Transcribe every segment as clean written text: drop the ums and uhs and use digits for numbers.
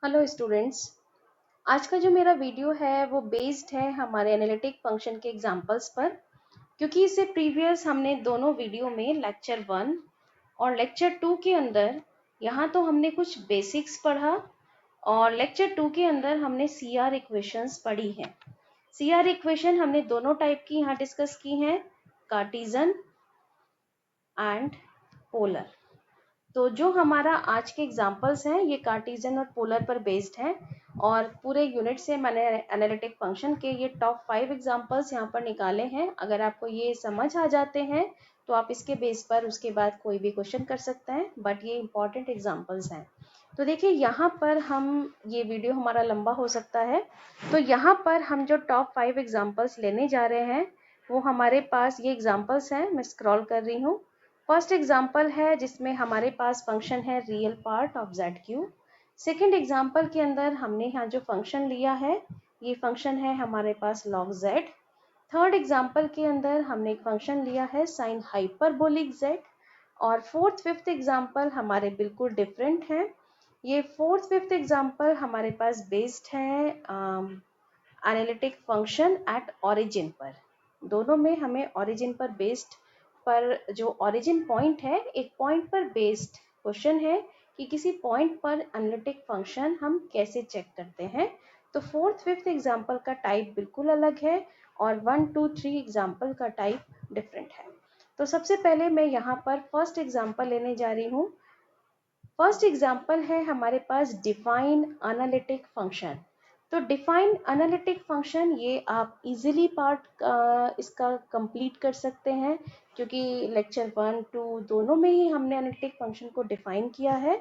Hello students. आज का जो मेरा वीडियो है वो बेस्ड है हमारे एनालिटिक फंक्शन के एग्जांपल्स पर, क्योंकि इससे प्रीवियस हमने दोनों वीडियो में लेक्चर 1 और लेक्चर 2 के अंदर यहाँ तो हमने कुछ बेसिक्स पढ़ा और लेक्चर 2 के अंदर हमने सीआर इक्वेशंस पढ़ी हैं। सीआर इक्वेशन हमने दोनों टाइप की यहाँ डिस्कस की हैं, कार्टेशियन एंड पोलर। तो जो हमारा आज के एग्जांपल्स हैं ये कार्टेशियन और पोलर पर बेस्ड हैं और पूरे यूनिट से मैंने एनालिटिक फंक्शन के ये टॉप 5 एग्जांपल्स यहाँ पर निकाले हैं। अगर आपको ये समझ आ जाते हैं तो आप इसके बेस पर उसके बाद कोई भी क्वेश्चन कर सकते हैं, बट ये इंपॉर्टेंट एग्जांपल्स हैं। तो देखिए यहाँ पर हम ये वीडियो हमारा लंबा हो सकता है, तो यहाँ पर हम जो टॉप 5 एग्जांपल्स लेने जा रहे हैं वो हमारे पास ये एग्जांपल्स हैं। मैं स्क्रॉल कर रही हूँ। फर्स्ट एग्जाम्पल है जिसमें हमारे पास फंक्शन है real part of z cube. Second example के अंदर हमने यहाँ जो फंक्शन लिया है ये फंक्शन है हमारे पास log z। थर्ड एग्जाम्पल के अंदर हमने एक फंक्शन लिया है साइन हाइपरबोलिक z। और फोर्थ फिफ्थ एग्जाम्पल हमारे बिल्कुल डिफरेंट हैं। ये फोर्थ फिफ्थ एग्जाम्पल हमारे पास बेस्ड है एनालिटिक फंक्शन एट ओरिजिन पर। दोनों में हमें ओरिजिन पर बेस्ड पर जो ओरिजिन पॉइंट है, एक पॉइंट पर बेस्ड क्वेश्चन है कि किसी पॉइंट पर एनालिटिक फंक्शन हम कैसे चेक करते हैं। तो फोर्थ फिफ्थ एग्जाम्पल का टाइप बिल्कुल अलग है और 1 2 3 एग्जाम्पल का टाइप डिफरेंट है। तो सबसे पहले मैं यहाँ पर फर्स्ट एग्जाम्पल लेने जा रही हूँ। फर्स्ट एग्जाम्पल है हमारे पास डिफाइन एनालिटिक फंक्शन। तो डिफाइन एनालिटिक फंक्शन ये आप इजीली पार्ट इसका कंप्लीट कर सकते हैं, क्योंकि लेक्चर 1 2 दोनों में ही हमने एनालिटिक फंक्शन को डिफाइन किया है।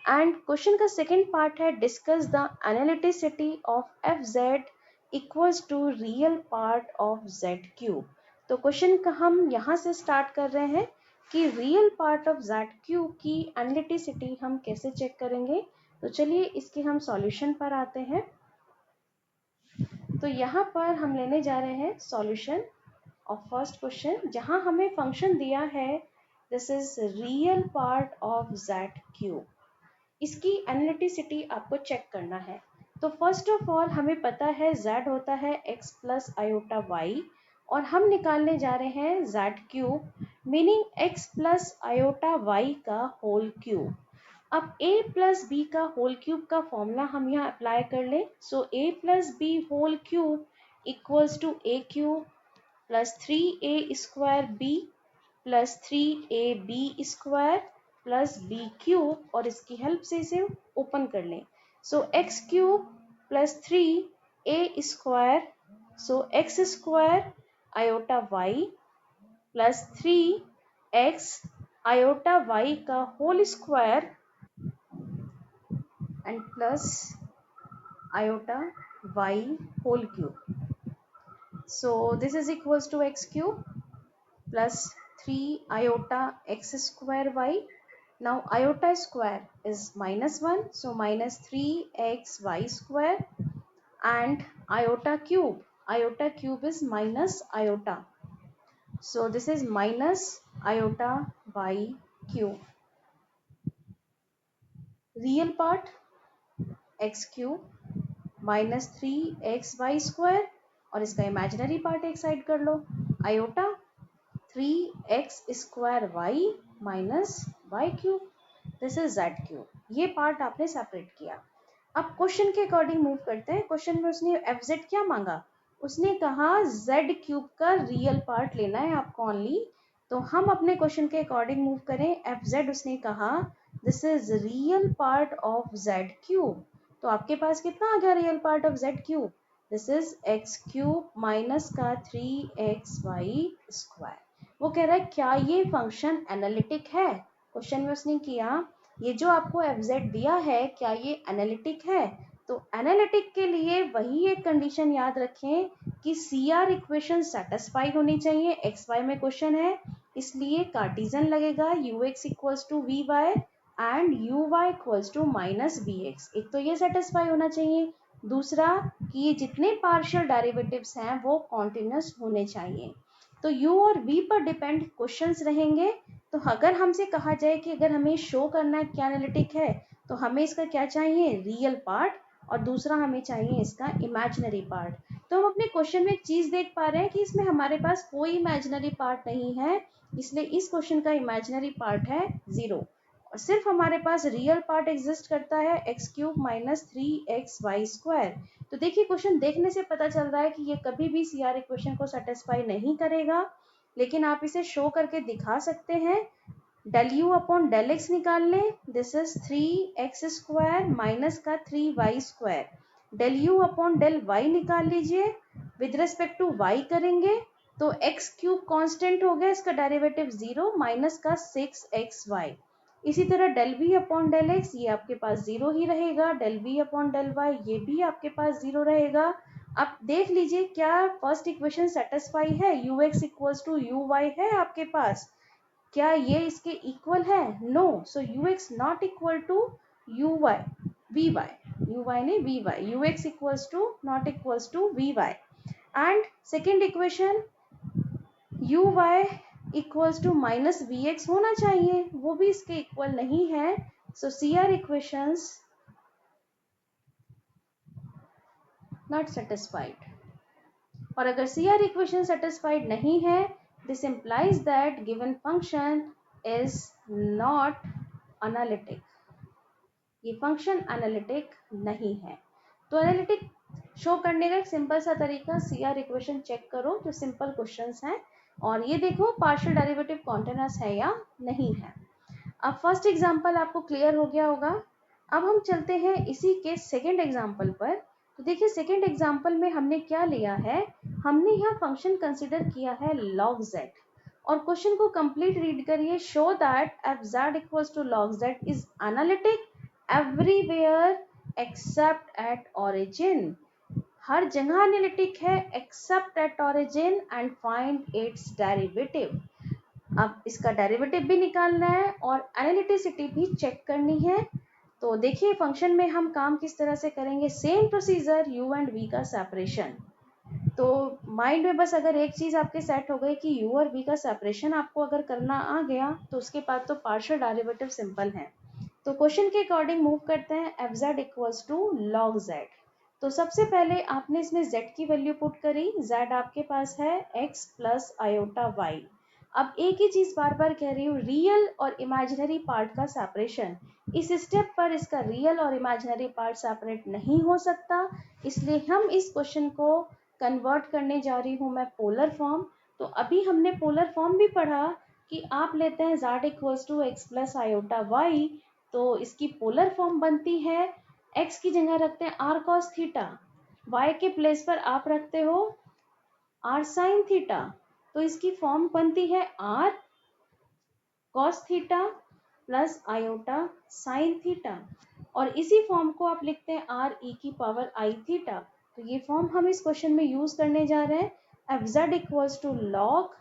एंड क्वेश्चन का सेकंड पार्ट है discuss the analyticity of f z equals to real part of z cube. तो क्वेश्चन का हम यहाँ से स्टार्ट कर रहे हैं कि real part of z cube की एनालिटिसिटी हम कैसे चेक करेंगे। तो चलिए इसके हम सॉल्यूशन पर आते हैं। तो यहाँ पर हम लेने जा रहे हैं सॉल्यूशन ऑफ फर्स्ट क्वेश्चन, जहाँ हमें फंक्शन दिया है this is real part of z cube. इसकी एनालिटिसिटी आपको चेक करना है। तो फर्स्ट ऑफ ऑल हमें पता है z होता है x प्लस आयोटा y और हम निकालने जा रहे हैं z cube meaning x plus iota y का होल क्यूब। अब a प्लस बी का होल क्यूब का फॉर्मूला हम यहाँ अप्लाई कर लें। So a plus b whole cube equals to a cube plus 3a square b plus 3ab square plus b cube, और इसकी हेल्प से इसे ओपन कर लें। So x cube plus 3a square, so x square iota y plus 3x iota Y का whole square and plus iota y whole cube. So this is equals to x cube plus 3 iota x square y. Now iota square is -1, so minus 3xy square, and iota cube is minus iota, so this is minus iota y cube. Real part x cube minus 3xy square, और इसका imaginary part एक side कर लो, iota 3x square y minus y cube, this is z cube. ये part आपने separate किया। अब question के अकॉर्डिंग मूव करते हैं। क्वेश्चन में उसने एफ जेड क्या मांगा, उसने कहा जेड क्यूब का रियल पार्ट लेना है आपको ओनली। तो हम अपने क्वेश्चन के अकॉर्डिंग मूव करें। एफ जेड उसने कहा this is real part of z cube. तो आपके पास कितना आ गया real part of z cube, this is x cube minus का 3xy स्क्वायर। वो कह रहा है क्या ये फंक्शन एनालिटिक है। क्वेश्चन में उसने किया ये जो आपको एफ जेड दिया है क्या ये एनालिटिक है। तो एनालिटिक के लिए वही एक कंडीशन याद रखें कि सी आर इक्वेशन सेटिस्फाई होनी चाहिए। एक्स वाई में क्वेश्चन है इसलिए कार्टेशियन लगेगा, u x equals to v y and u y equals to minus b x. एक तो ये सेटिस्फाई होना चाहिए, दूसरा कि ये जितने पार्शियल डेरिवेटिव्स हैं वो कॉन्टिन्यूस होने चाहिए। तो u और v पर डिपेंड क्वेश्चंस रहेंगे। तो अगर हमसे कहा जाए कि अगर हमें शो करना है क्या एनालिटिक है, तो हमें इसका क्या चाहिए, रियल पार्ट, और दूसरा हमें चाहिए इसका इमेजिनरी पार्ट। तो हम अपने क्वेश्चन में एक चीज देख पा रहे हैं कि इसमें हमारे पास कोई इमेजिनरी पार्ट नहीं है, इसलिए इस क्वेश्चन का इमेजिनरी पार्ट है 0, और सिर्फ हमारे पास रियल पार्ट एग्जिस्ट करता है x³ माइनस 3xy स्क्वायर। तो देखिए क्वेश्चन देखने से पता चल रहा है कि ये कभी भी CR इक्वेशन को सेटिस्फाई नहीं करेगा, लेकिन आप इसे शो करके दिखा सकते हैं। del u upon del x निकाल लें, this is 3x square minus का 3y square. del u upon del y निकाल लीजिए, विद रिस्पेक्ट टू y करेंगे तो x³ कांस्टेंट हो गया, इसका डेरिवेटिव 0 माइनस का 6xy। इसी तरह del v upon del x ये आपके पास 0 ही रहेगा, del v upon del y ये भी आपके पास 0 रहेगा। अब देख लीजिए क्या फर्स्ट इक्वेशन सेटिस्फाई है, ux इक्वल्स टू uy है आपके पास, क्या ये इसके इक्वल है, no, so ux not equal to uy vy, uy ने vy, ux equals to not equals to vy। And second equation uy equals to minus vx होना चाहिए, वो भी इसके इक्वल नहीं है, so CR equations not satisfied. और अगर CR इक्वेशन सेटिस्फाइड नहीं है, this implies that given function is not analytic, ये फंक्शन एनालिटिक नहीं है। तो एनालिटिक शो करने का एक सिंपल सा तरीका, CR इक्वेशन चेक करो, जो सिंपल क्वेश्चंस हैं, और ये देखो पार्शियल डेरिवेटिव कॉन्टिन्यूअस है या नहीं है। अब फर्स्ट एग्जांपल आपको क्लियर हो गया होगा। अब हम चलते हैं इसी के सेकेंड एग्जांपल पर। तो देखिए सेकेंड एग्जांपल में हमने क्या लिया है, हमने यहाँ फंक्शन कंसिडर किया है log z, और क्वेश्चन को कंप्लीट रीड करिए। Show that f(z) equals to log z is analytic everywhere except at origin, हर जगह एनालिटिक है except at origin, and find its derivative. अब इसका डेरिवेटिव भी निकालना है और एनालिटिसिटी भी चेक करनी है। तो देखिए फंक्शन में हम काम किस तरह से करेंगे, same procedure, u and v का सेपरेशन। तो माइंड में बस अगर एक चीज आपके सेट हो गई कि u और v का सेपरेशन आपको अगर करना आ गया, तो उसके बाद तो पार्शियल डेरिवेटिव सिंपल है। तो क्वेश्चन के अकॉर्डिंग मूव करते हैं, f(z) equals to log z। तो सबसे पहले आपने इसमें z की वैल्यू पुट करी, z आपके पास है x प्लस आयोटा y। अब एक ही चीज बार बार कह रही हूँ, रियल और इमेजिनरी पार्ट का सेपरेशन, इस स्टेप पर इसका रियल और इमेजिनरी पार्ट सेपरेट नहीं हो सकता, इसलिए हम इस क्वेश्चन को कन्वर्ट करने जा रही हूँ मैं पोलर फॉर्म। तो अभी हमने पोलर फॉर्म भी पढ़ा कि आप लेते हैं z equals to x plus iota y, तो इसकी पोलर फॉर्म बनती है, x की जगह रखते हैं r cos थीटा, y के प्लेस पर आप रखते हो r sin थीटा, तो इसकी फॉर्म बनती है r cos theta plus iota sin theta, और इसी फॉर्म को आप लिखते हैं r e की पावर i थीटा। तो ये फॉर्म हम इस क्वेश्चन में यूज करने जा रहे हैं, f(z) equals to log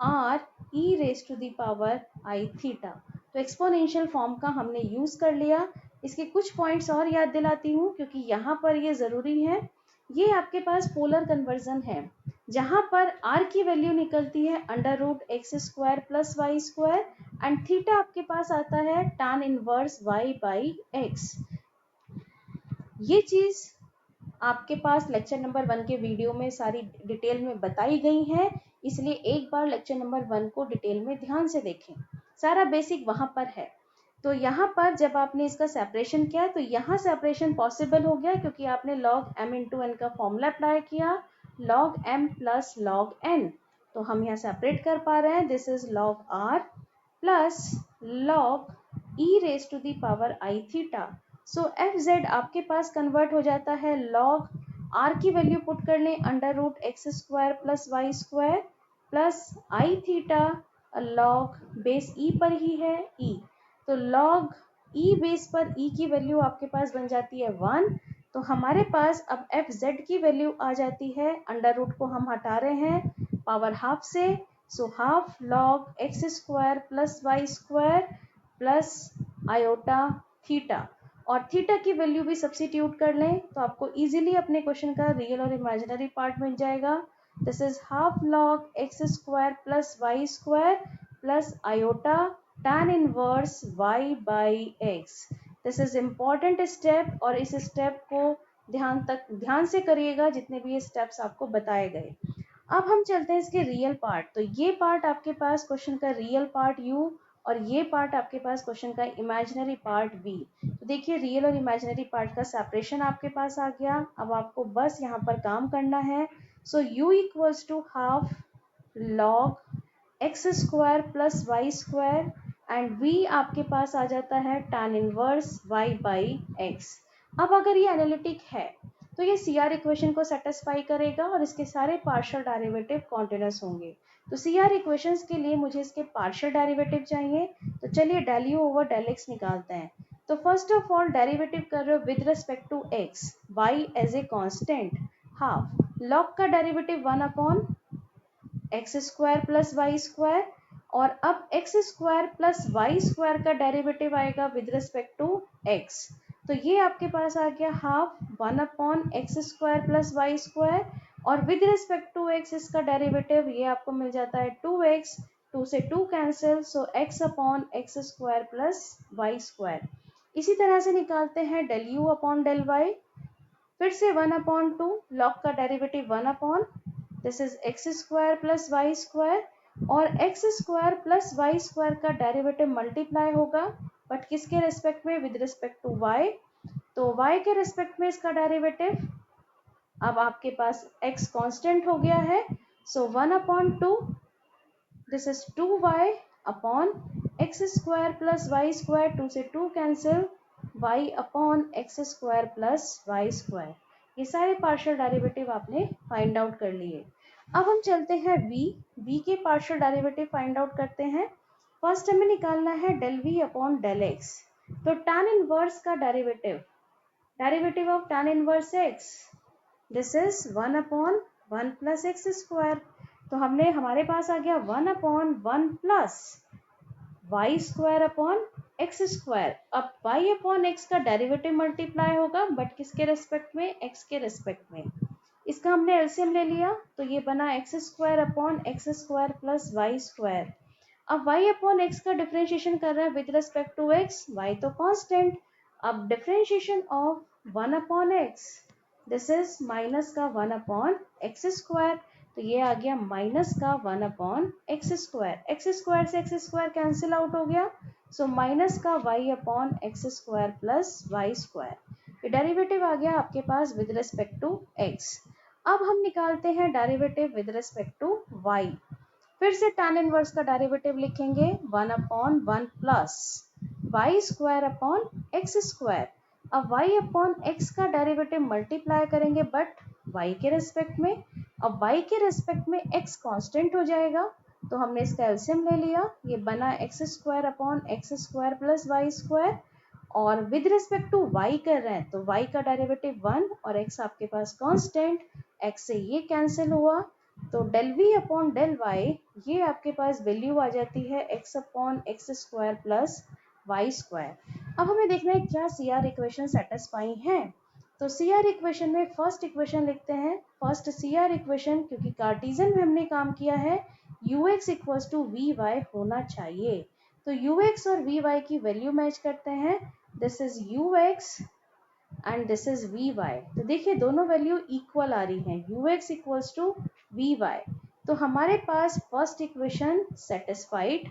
r e raise to the power i theta. तो एक्सपोनेंशियल फॉर्म का हमने यूज कर लिया। इसके कुछ पॉइंट्स और याद दिलाती हूँ क्योंकि यहाँ पर ये जरूरी है। ये आपके पास पोलर कन्वर्जन है, जहां पर r की वैल्यू निकलती है under root x square plus y square, and theta आपके पास आता है tan inverse y by x। ये चीज आपके पास लेक्चर नंबर 1 के वीडियो में सारी डिटेल में बताई गई है, इसलिए एक बार लेक्चर नंबर 1 को डिटेल में ध्यान से देखें, सारा बेसिक वहां पर है। तो यहाँ पर जब आपने इसका सेपरेशन किया तो यहाँ सेपरेशन पॉसिबल हो गया क्योंकि आपने log m इंटू n का फॉर्मूला अप्लाई किया, log m plus log n, तो हम यहाँ सेपरेट कर पा रहे हैं, this is log r plus log e raise to the power i theta. So f(z) आपके पास कन्वर्ट हो जाता है log r की वैल्यू पुट कर लें under root x square plus y square plus i theta log base e पर ही है e, तो log e बेस पर e की वैल्यू आपके पास बन जाती है 1। तो हमारे पास अब f(z) की वैल्यू आ जाती है, अंडर रूट को हम हटा रहे हैं पावर हाफ से, so half log x square plus y square plus iota theta, और थीटा की वैल्यू भी सब्स्टिट्यूट कर लें तो आपको इजीली अपने क्वेश्चन का रियल और इमेजिनरी पार्ट मिल जाएगा। This is half log x square plus y square plus iota tan inverse y by x। This is important step और इस स्टेप को ध्यान से करिएगा जितने भी ये स्टेप्स आपको बताए गए। अब हम चलते हैं इसके रियल पार्ट। तो ये पार्ट आपके पास क्वेश्चन का रियल पार्ट u और ये पार्ट आपके पास क्वेश्चन का इमेजिनरी पार्ट v। तो देखिए रियल और इमेजिनरी पार्ट का सेपरेशन आपके पास आ गया। अब आपको बस यहाँ पर काम करना है। So u equals to half log x square plus y square and v आपके पास आ जाता है tan inverse y by x। अब अगर ये एनालिटिक है तो ये CR इक्वेशन को सेटिस्फाई करेगा और इसके सारे पार्शियल डेरिवेटिव कॉन्टिन्यूस होंगे। तो CR इक्वेशंस के लिए मुझे इसके पार्शियल डेरिवेटिव चाहिए। तो चलिए del u over del x निकालते हैं। तो फर्स्ट ऑफ ऑल डेरिवेटिव कर रहे हो with respect to x, y as a constant, half log का derivative 1 upon x square plus y square और अब x square plus y square का डेरिवेटिव आएगा विद रिस्पेक्ट टू एक्स। तो ये आपके पास आ गया half 1 upon x square plus y square और विद रिस्पेक्ट टू एक्स इसका डेरिवेटिव ये आपको मिल जाता है 2x, 2 से 2 cancel, so x upon x square plus y square. इसी तरह से निकालते हैं del u upon del y, फिर से 1 अपॉन 2 लॉग का derivative 1 upon this is x square plus y square और x square plus y square का डेरिवेटिव मल्टीप्लाई होगा बट किसके रेस्पेक्ट में, विद रिस्पेक्ट टू y। तो y के रेस्पेक्ट में इसका डेरिवेटिव, अब आपके पास x कांस्टेंट हो गया है, so 1 upon 2 this is 2y upon x square plus y square, 2 से 2 cancel, y upon x square plus y square. ये सारे पार्शियल डेरिवेटिव आपने फाइंड आउट कर लिए। अब हम चलते हैं v के पार्शियल डेरिवेटिव फाइंड आउट करते हैं। फर्स्ट हमें निकालना है del v upon del x। तो tan इनवर्स का derivative of tan inverse x, this is 1 upon 1 plus x square. तो हमारे पास आ गया 1 upon 1 plus y square upon x square. अब y अपॉन एक्स का डेरिवेटिव मल्टीप्लाई होगा बट किसके रेस्पेक्ट में, x के रेस्पेक्ट में। इसका हमने एलसीएम ले लिया तो ये बना x square upon x square plus y square. अब y अपॉन एक्स का डिफरेंशिएशन कर रहा है with respect to x, y तो कांस्टेंट। अब differentiation of 1 upon x, this is minus का 1 अपॉन एक्स स्क्वायर। तो ये आ गया माइनस का 1 upon x square, x square से एक्स स्क्वायर कैंसिल आउट हो गया, सो माइनस का y upon x square plus y square. ये डेरिवेटिव आ गया आपके पास विद रिस्पेक्ट टू x। अब हम निकालते हैं derivative with respect to y। फिर से tan इनवर्स का डेरिवेटिव लिखेंगे 1 upon 1 plus y square upon x square. अब y अपॉन x का डेरिवेटिव मल्टीप्लाई करेंगे बट y के रेस्पेक्ट में। अब y के रेस्पेक्ट में x कांस्टेंट हो जाएगा तो हमने इसका एलसीएम ले लिया, ये बना x square upon x square plus y square और विद रिस्पेक्ट टू y कर रहे हैं तो y का डेरिवेटिव 1 और x आपके पास कांस्टेंट, x से ये कैंसिल हुआ तो del v upon del y ये आपके पास वैल्यू आ जाती है x upon x square plus y square. अब हमें देखना है क्या CR इक्वेशन सेटिस्फाई है। तो CR इक्वेशन में फर्स्ट इक्वेशन लिखते हैं। फर्स्ट CR इक्वेशन, क्योंकि कार्टेशियन में हमने काम किया है, ux इक्वल्स टू vy होना चाहिए। तो ux और vy की वैल्यू मैच करते हैं, this is ux and this is vy। तो देखिए दोनों वैल्यू इक्वल आ रही हैं, ux इक्वल्स टू vy। तो हमारे पास first equation satisfied.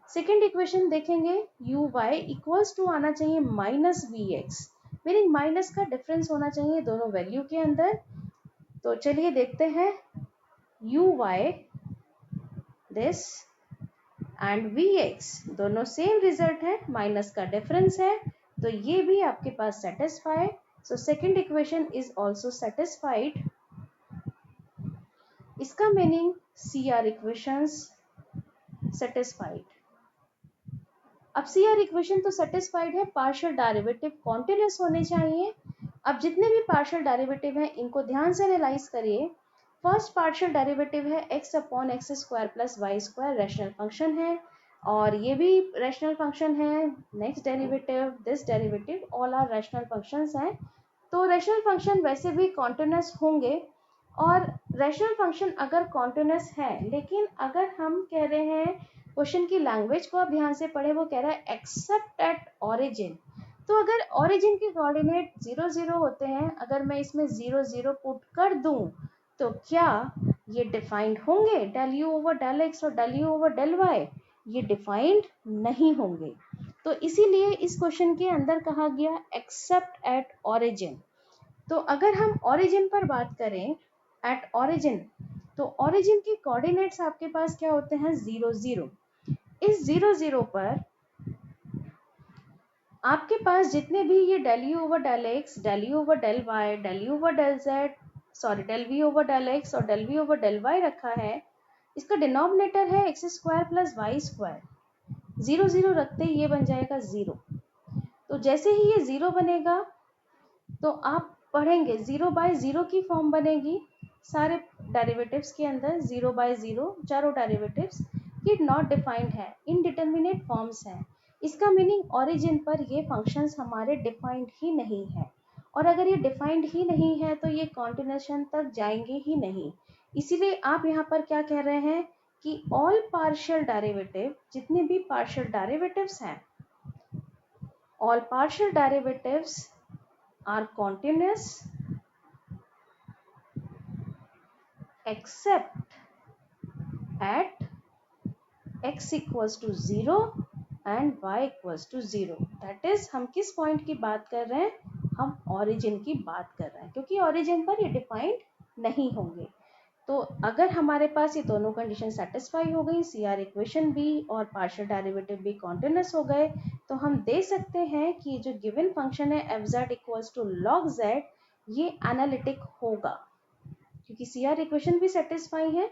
Second equation देखेंगे, uy इक्वल्स टू आना चाहिए माइनस vx, मीनिंग माइनस का डिफरेंस होना चाहिए दोनों वैल्यू के अंदर। तो चलिए देखते हैं, uy दिस एंड vx दोनों सेम रिजल्ट है, माइनस का डिफरेंस है, तो ये भी आपके पास satisfied. So second equation is also satisfied. इसका मीनिंग CR इक्वेशंस सेटिस्फाइड। अब CR इक्वेशन तो सेटिस्फाइड है, पार्शियल डेरिवेटिव कॉन्टिन्यूस होने चाहिए। अब जितने भी पार्शियल डेरिवेटिव हैं इनको ध्यान से एनालाइज करिए। फर्स्ट पार्शियल डेरिवेटिव है x upon x square plus y square, rational function है और ये भी रैशनल फंक्शन है। Next derivative, this derivative, all are rational functions हैं। तो रैशनल फंक्शन वैसे भी कॉन्टिन्यूस होंगे और रैशनल फंक्शन अगर कॉन्टिन्यूस है, लेकिन अगर हम कह रहे हैं क्वेश्चन की लैंग्वेज को आप ध्यान से पढ़े, वो कह रहा है एक्सेप्ट एट ऑरिजिन। तो अगर ऑरिजिन के कोऑर्डिनेट 0 0 होते हैं, अगर मैं इसमें 0 0 पुट कर दूं तो क्या ये डिफाइंड होंगे? Del u over del x और del u over del y ये डिफाइंड नहीं होंगे। तो इसीलिए इस क्वेश्चन के अंदर कहा गया एक्सेप्ट एट ऑरिजिन। तो अगर हम ऑरिजिन पर बात करें, एट ऑरिजिन, तो ऑरिजिन के कोऑर्डिनेट्स आपके पास क्या होते हैं? 0 0। इस 0 0 पर आपके पास जितने भी ये del u over del x, del u over del y, del u over del z, sorry del v over del x और del v over del y रखा है, इसका डिनोमिनेटर है x square plus y square. 0 0 रखते ही ये बन जाएगा 0। तो जैसे ही ये 0 बनेगा तो आप पढ़ेंगे 0 बाय 0 की फॉर्म बनेगी सारे डेरिवेटिव्स के अंदर। 0 बाय 0 चारों डेरिवेटिव्स ये नॉट डिफाइंड है, इनडिटरमिनेट फॉर्म्स हैं। इसका मीनिंग ओरिजिन पर ये फंक्शंस हमारे डिफाइंड ही नहीं है, और अगर ये डिफाइंड ही नहीं है तो ये कॉन्टिन्यूशन तक जाएंगे ही नहीं। इसीलिए आप यहाँ पर क्या कह रहे हैं कि ऑल पार्शियल डेरिवेटिव, जितने भी पार्शियल डेरिवेटिव्स हैं, all partial derivatives are continuous except at x equals to 0 and y equals to 0। that is हम किस पॉइंट की बात कर रहे हैं? हम origin की बात कर रहे हैं, क्योंकि origin पर ये डिफाइंड नहीं होंगे। तो अगर हमारे पास ये दोनों कंडीशन सेटिस्फाई हो गई, CR इक्वेशन भी और पार्शियल डेरिवेटिव भी कॉन्टिन्यूस हो गए, तो हम दे सकते हैं कि जो गिवन फंक्शन है fz equals to log z ये एनालिटिक होगा, क्योंकि CR इक्वेशन भी सेटिस्फाई है।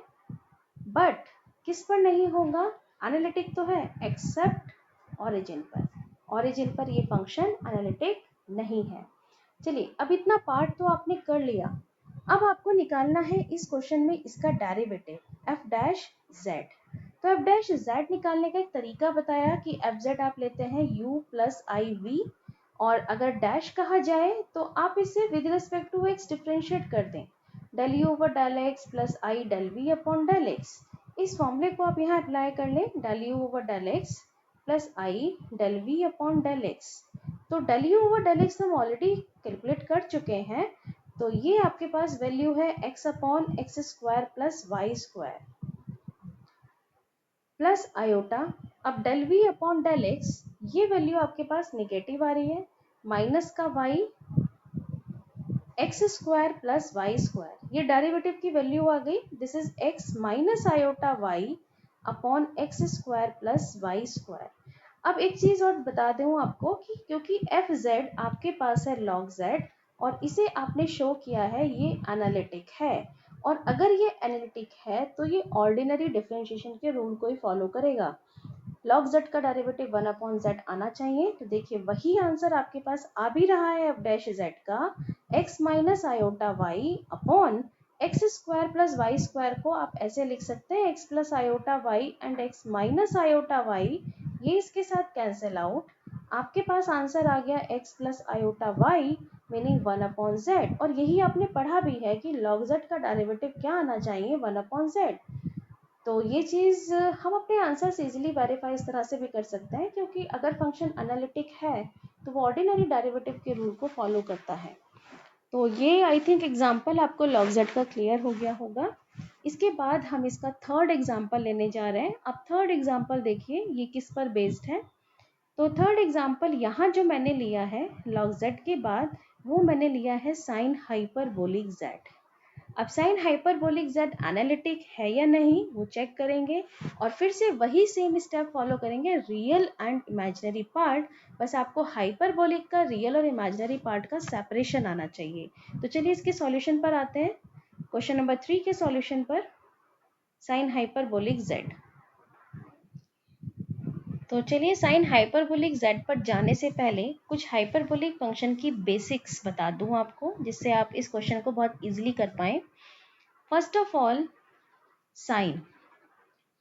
बट किस पर नहीं होगा? एनालिटिक तो है एक्सेप्ट ऑरिजिन पर। ऑरिजिन पर ये फंक्शन एनालिटिक नहीं है। चलिए, अब इतना पार्ट तो आपने कर लिया। अब आपको निकालना है इस क्वेश्चन में इसका डेरिवेटिव एफ डैश जेड। तो एफ डैश जेड निकालने का एक तरीका बताया कि एफ जेड आप लेते हैं u प्लस आई वी, और अगर डैश कहा जाए तो आप इसे with respect to x differentiate कर दें, del u over del x plus i del v upon del x. इस फॉर्मूले को आप यहाँ अप्लाई कर लें, del u over del x plus i del v upon del x. तो del u over del x हम ऑलरेडी कैलकुलेट कर चुके हैं, तो ये आपके पास वैल्यू है x upon x square plus y square plus iota. अब del v upon del x ये वैल्यू आपके पास निगेटिव आ रही है, माइनस का y x square plus y square, ये डेरिवेटिव की वैल्यू आ गई। This is x minus iota y upon x square plus y square. अब एक चीज और बता दूं आपको कि क्योंकि एफ जेड आपके पास है लॉग जेड और इसे आपने शो किया है ये एनालिटिक है, और अगर ये एनालिटिक है तो ये ऑर्डिनरी डिफरेंशिएशन के रूल को ही फॉलो करेगा। लॉग जेड का डेरिवेटिव 1 अपॉन जेड आना चाहिए। तो देखिए वही आंसर आपके पास आ भी रहा है एफ डैश जेड का, x minus iota y upon x square plus y square को आप ऐसे लिख सकते हैं x plus iota y and x minus iota y, ये इसके साथ कैंसिल आउट। आपके पास आंसर आ गया x plus iota y meaning 1 upon z, और यही आपने पढ़ा भी है कि लॉग जेड का डेरिवेटिव क्या आना चाहिए? 1 अपॉन जेड। तो ये चीज़ हम अपने आंसर से इजीली वेरीफाई इस तरह से भी कर सकते हैं, क्योंकि अगर फंक्शन एनालिटिक है तो वो ऑर्डिनरी डेरिवेटिव के रूल को फॉलो करता है। तो ये आई थिंक एग्जाम्पल आपको लॉग जेड का क्लियर हो गया होगा। इसके बाद हम इसका थर्ड एग्जाम्पल लेने जा रहे हैं। अब थर्ड एग्जाम्पल देखिए ये किस पर बेस्ड है। तो थर्ड एग्जाम्पल यहाँ जो मैंने लिया है लॉग जेड के बाद, वो मैंने लिया है साइन हाइपरबोलिक जेड। अब साइन हाइपरबोलिक जेड एनालिटिक है या नहीं वो चेक करेंगे, और फिर से वही सेम स्टेप फॉलो करेंगे, रियल एंड इमेजिनरी पार्ट। बस आपको हाइपरबोलिक का रियल और इमेजिनरी पार्ट का सेपरेशन आना चाहिए। तो चलिए इसके सॉल्यूशन पर आते हैं। क्वेश्चन नंबर 3 के सॉल्यूशन पर, साइन हाइपरबोलिक जेड। तो चलिए साइन हाइपरबोलिक जेड पर जाने से पहले कुछ हाइपरबोलिक फंक्शन की बेसिक्स बता दूं आपको, जिससे आप इस क्वेश्चन को बहुत इजीली कर पाएं। First of all, sine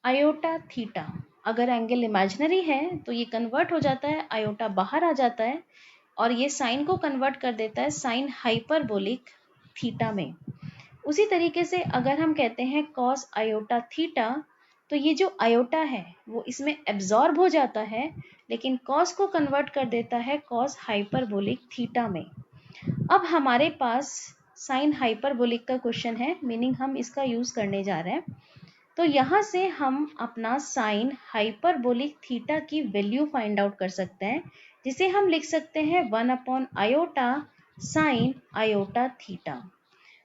iota theta, अगर एंगल इमेजिनरी है तो ये कन्वर्ट हो जाता है, आयोटा बाहर आ जाता है और ये साइन को कन्वर्ट कर देता है साइन हाइपरबोलिक थीटा में। उसी तरीके से अगर हम कहते हैं कॉस आयोटा थीटा, तो ये जो आयोटा है वो इसमें एब्जॉर्ब हो जाता है, लेकिन कॉस को कन्वर्ट कर देता है कॉस हाइपरबोलिक थीटा में। अब हमारे पास साइन हाइपरबोलिक का क्वेश्चन है, मीनिंग हम इसका यूज करने जा रहे हैं। तो यहाँ से हम अपना साइन हाइपरबोलिक थीटा की वैल्यू फाइंड आउट कर सकते हैं, जिसे हम लिख सकते हैं 1 आयोटा साइन आयोटा थीटा।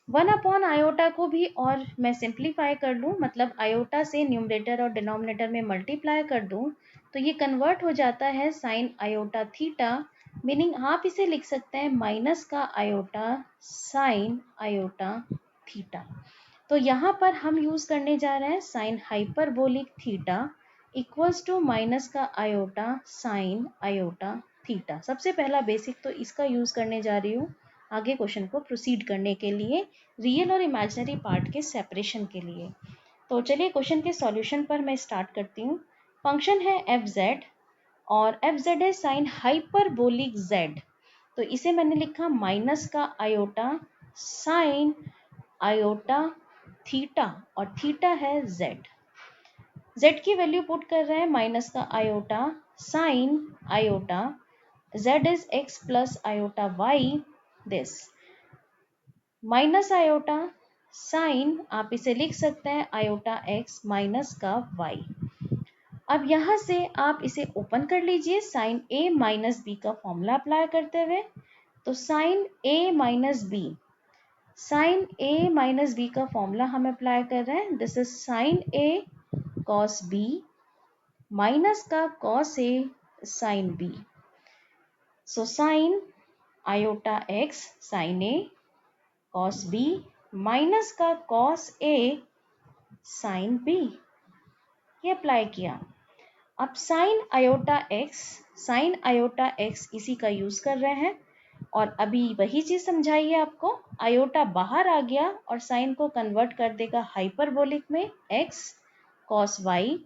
1 को भी और मैं सिंप्लीफाई कर लूँ, मतलब आयोटा से न्यूमरेटर और डिनोमिनेटर में मल्टीप्लाई कर दूँ, तो ये कन्वर्ट हो जाता है साइन आयोटा थीटा, मीनिंग आप इसे लिख सकते हैं माइनस का आयोटा साइन आयोटा थीटा। तो यहाँ पर हम यूज करने जा रहे हैं sine hyperbolic theta equals to minus का आयोटा साइन आयोटा थीटा। सबसे पहला बेसिक तो इसका यूज करने जा रही हूँ आगे क्वेश्चन को प्रोसीड करने के लिए, रियल और इमेजिनरी पार्ट के सेपरेशन के लिए। तो चलिए क्वेश्चन के सॉल्यूशन पर मैं स्टार्ट करती हूँ। फंक्शन है एफ जेड और एफ जेड है साइन हाइपरबोलिक जेड, तो इसे मैंने लिखा माइनस का आयोटा साइन आयोटा थीटा और थीटा है जेड। जेड की वैल्यू पुट कर रहे हैं माइनस का iota sine iota, z is x plus iota y, this minus iota sine आप इसे लिख सकते हैं आयोटा x माइनस का y। अब यहाँ से आप इसे ओपन कर लीजिए साइन a माइनस बी का फॉर्मूला अप्लाई करते हुए। तो sine a minus b, sine a minus b का फॉर्मूला हम अप्लाई कर रहे हैं, this is sine a cos b minus का cos a sine b। So sine iota x sine a cos b minus का कॉस a साइन b, ये apply किया। अब साइन आयोटा x इसी का यूज कर रहे हैं, और अभी वही चीज समझाइए आपको, आयोटा बाहर आ गया और साइन को कन्वर्ट कर देगा हाइपरबोलिक में x कॉस y,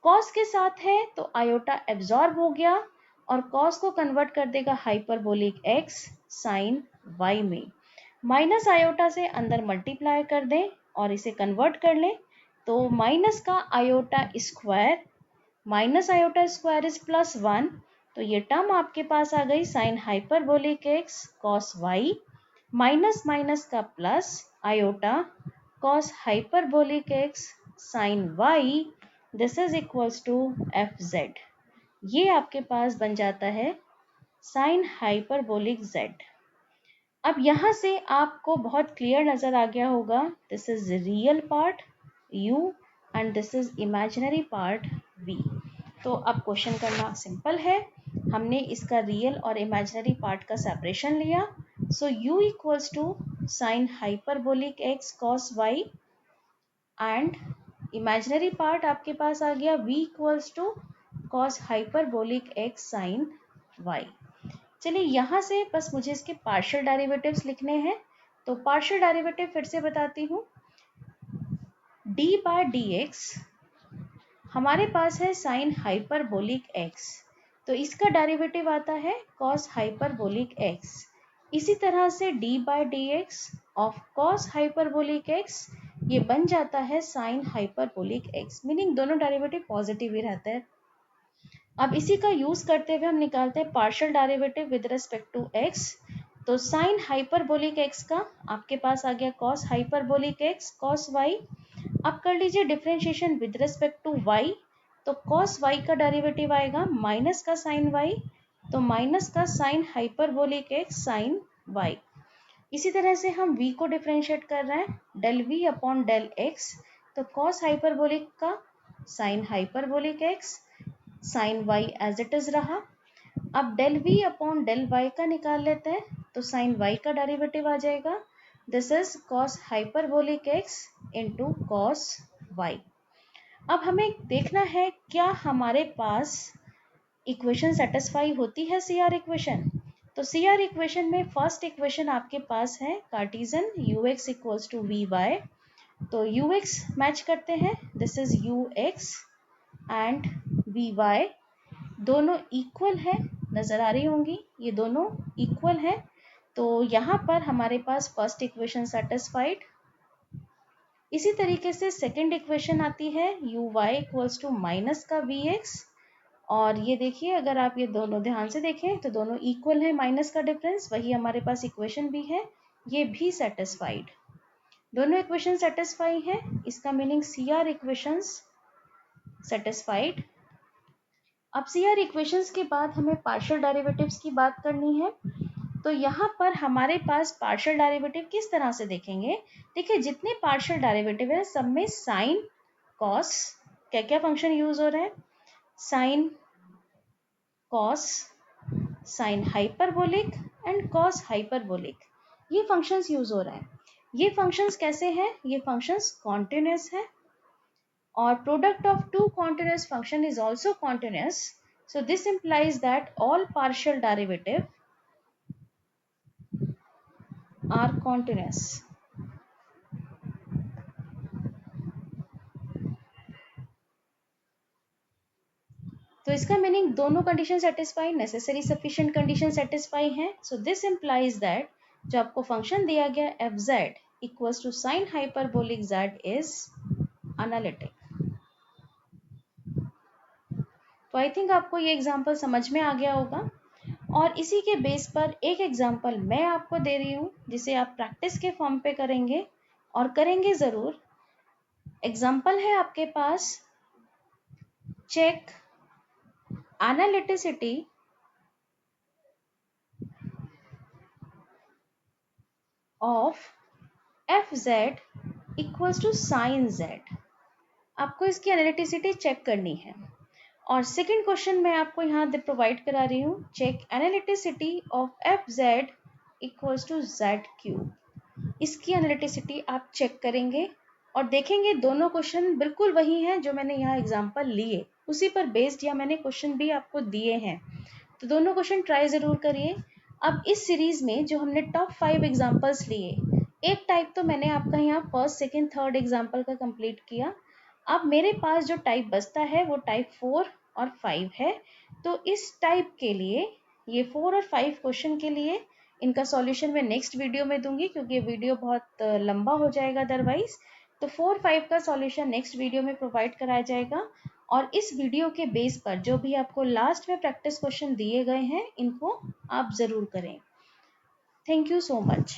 कॉस के साथ है तो आयोटा एब्जॉर्ब हो गया और कॉस को कन्वर्ट कर देगा हाइपरबोलिक x साइन y में। माइनस आयोटा से अंदर मल्टीप्लाई कर दें और इसे कन्वर्ट कर लें, तो माइनस का iota square, minus iota square is plus 1, तो ये टर्म आपके पास आ गई sine hyperbolic x cos y minus minus का plus iota cos hyperbolic x sine y, this is equals to f z. ये आपके पास बन जाता है साइन हाइपरबोलिक z। अब यहाँ से आपको बहुत क्लियर नजर आ गया होगा, this is real part u and this is imaginary part v। तो अब क्वेश्चन करना सिंपल है, हमने इसका रियल और इमेजिनरी पार्ट का सेपरेशन लिया। So u equals to sine hyperbolic x cos y and imaginary part आपके पास आ गया v equals to cos hyperbolic x sine y। चलिए यहाँ से बस मुझे इसके पार्शियल डेरिवेटिव्स लिखने हैं, तो पार्शियल डेरिवेटिव फिर से बताती हूँ। d बाय dx हमारे पास है साइन हाइपरबोलिक x, तो इसका डेरिवेटिव आता है कॉस हाइपरबोलिक x। इसी तरह से d by dx of cos hyperbolic x ये बन जाता है साइन हाइपरबोलिक x, मीनिंग दोनों डेरिवेटिव पॉजिटिव ही रहते हैं। अब इसी का यूज करते हुए हम निकालते हैं partial derivative with respect to x। तो साइन हाइपरबोलिक x का आपके पास आ गया cos hyperbolic x cos y। अब कर लीजिए differentiation with respect to y, तो कॉस y का डेरिवेटिव आएगा माइनस का साइन y, तो माइनस का sine hyperbolic x sine y। इसी तरह से हम v को डिफरेंशिएट कर रहे हैं del v upon del x, तो कॉस हाइपरबोलिक का sine hyperbolic x sine y as it is रहा। अब del v upon del y का निकाल लेते हैं, तो साइन y का डेरिवेटिव आ जाएगा, this is cos hyperbolic x into cos y। अब हमें देखना है क्या हमारे पास इक्वेशन सेटिस्फाई होती है CR इक्वेशन। तो CR इक्वेशन में फर्स्ट इक्वेशन आपके पास है cartesian ux equals to v y, तो ux मैच करते हैं, this is ux and v y दोनों इक्वल है, नजर आ रही होंगी ये दोनों इक्वल है। तो यहाँ पर हमारे पास फर्स्ट इक्वेशन सेटिस्फाइड, इसी तरीके से सेकेंड इक्वेशन आती है uy इक्वल्स टू माइनस का vx, और ये देखिए अगर आप ये दोनों ध्यान से देखें तो दोनों इक्वल है, माइनस का डिफरेंस, वही हमारे पास इक्वेशन भी है, ये भी सेटिस्फाइड, दोनों इक्वेशन सेटिस्फाई है, इसका मीनिंग CR इक्वेशंस सेटिस्फाइड। अब CR इक्वेशंस के बाद हमें पार्शियल डेरिवेटिव्स की बात करनी है। तो यहाँ पर हमारे पास पार्शियल डेरिवेटिव किस तरह से देखेंगे, देखिए जितने पार्शियल डेरिवेटिव है सब में साइन, कॉस, क्या क्या फंक्शन यूज हो रहा है, sine, cos, sine hyperbolic and cos hyperbolic, ये फंक्शंस यूज हो रहा है। ये फंक्शंस कैसे हैं, ये फंक्शंस कॉन्टिन्यूअस है, और product of two continuous function is also continuous, so this implies that all partial derivative are continuous। तो इसका मीनिंग दोनों condition satisfy, necessary sufficient condition satisfy है, सो दिस इंप्लाइज दैट जो आपको फंक्शन दिया गया f z equals to sine hyperbolic z is analytic. तो I think आपको ये एग्जांपल समझ में आ गया होगा, और इसी के बेस पर एक एग्जांपल मैं आपको दे रही हूँ जिसे आप प्रैक्टिस के फॉर्म पे करेंगे, और करेंगे ज़रूर। एग्जांपल है आपके पास, check analyticity of f z equals to sine z, आपको इसकी एनालिटिसिटी चेक करनी है। और सेकंड क्वेश्चन मैं आपको यहाँ प्रोवाइड करा रही हूँ, check analyticity of f z equals to z cube, इसकी एनालिटिसिटी आप चेक करेंगे और देखेंगे दोनों क्वेश्चन बिल्कुल वही हैं जो मैंने यहाँ एग्जांपल लिए, उसी पर बेस्ड या मैंने क्वेश्चन भी आपको दिए हैं, तो दोनों क्वेश्चन ट्राई ज़रूर करिए। अब इस सीरीज में जो हमने टॉप 5 एग्जांपल्स लिए, एक टाइप तो मैंने आपका यहाँ फर्स्ट सेकंड थर्ड एग्जांपल का कंप्लीट किया, अब मेरे पास जो टाइप बचता है वो टाइप 4 और 5 है। तो इस टाइप के लिए, ये 4 और 5 क्वेश्चन के लिए इनका सॉल्यूशन मैं नेक्स्ट वीडियो में दूंगी, क्योंकि ये वीडियो बहुत लंबा हो जाएगा अदरवाइज। तो 4-5 का सॉल्यूशन नेक्स्ट वीडियो में प्रोवाइड कराया जाएगा, और इस वीडियो के बेस पर जो भी आपको लास्ट में प्रैक्टिस क्वेश्चन दिए गए हैं इनको आप ज़रूर करें। Thank you so much.